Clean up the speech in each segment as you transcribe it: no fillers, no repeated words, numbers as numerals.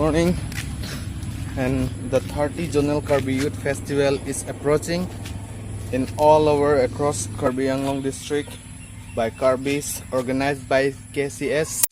morning, and the 30 Zonal Karbi Youth Festival is approaching in all over across Karbi Anglong district by Karbis, organized by KCS.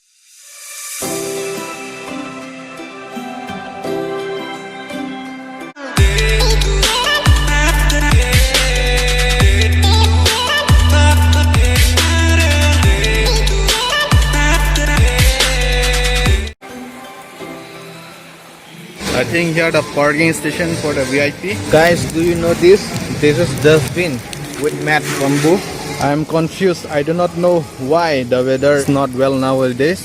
I think here the parking station for the VIP. Guys, do you know this? This is dustbin with mat bamboo. I am confused. I do not know why the weather is not well nowadays.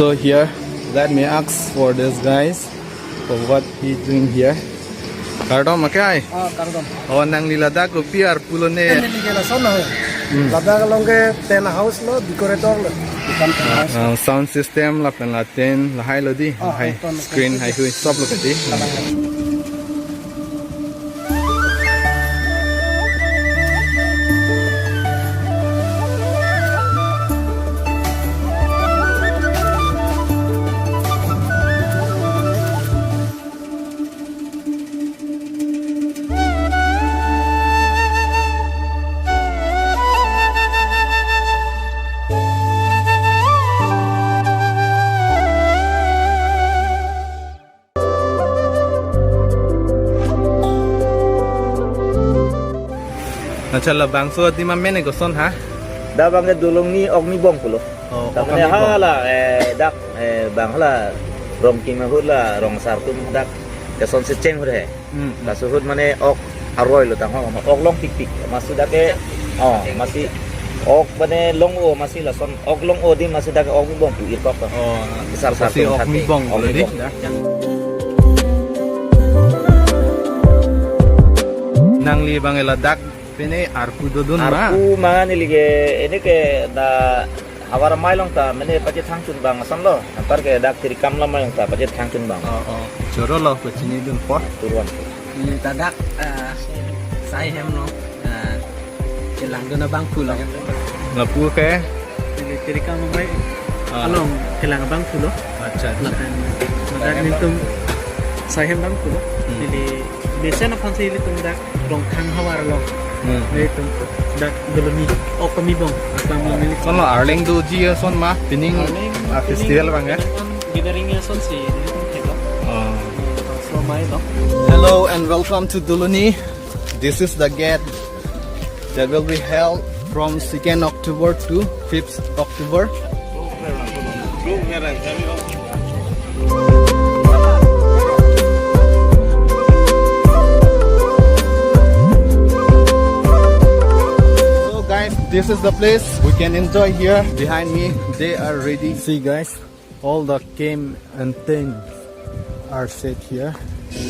So here, let me ask for this guys for what he doing here. Kardom makai? Kardom. Oh, nang liladak ko piar pulone. Nilagay son na. Ladak longge ten house lo decorator lo. Sound system la pen laten la hai lo di. Hai screen hai hui sob lo di. Macam bangso di mana ni koson ha? Da bang DOLONI Karbi Anglong. Oh, Tapi hala dak bang hala rong kim hula rong sartum dak keson seceng hure. Kasuhut mane ok aroi lo tang ok long pik pik masih dak masih ok mane long o masih la son ok long o di masih dak ok bong tu ir papa. Oh, besar sartum ok mi bong di. Nang li bang eladak ini arku dodun ma. Arku mangan ini ke da awar mailong ta mene pajet hangcun bang asan lo. Antar ke dak tiri kam lama yang ta pajet hangcun bang. Oh. Joro lo ke sini dun po. Turuan. Ini tadak saya hem lo. Kelang dona bang pulo. Ngapu ke? Tiri kam mai. Along kelang bang pulo. Acha. Tadak nitum saya hem bang pulo. Jadi biasa na pansi itu tadak rong kang hawar lo. Itu dak DOLONI Karbi bong akang milik Son lo arling do ji son ma pining festival bang ya. Gidaringnya son si itu teko. So mai lo. Hello and welcome to DOLONI. This is the gate that will be held from 2nd October to 5th October. This is the place we can enjoy here. Behind me, they are ready. See guys, all the game and things are set here.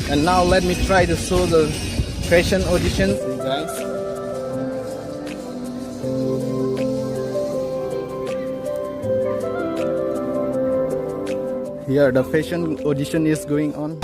And now let me try to show the fashion audition. See guys. Here the fashion audition is going on.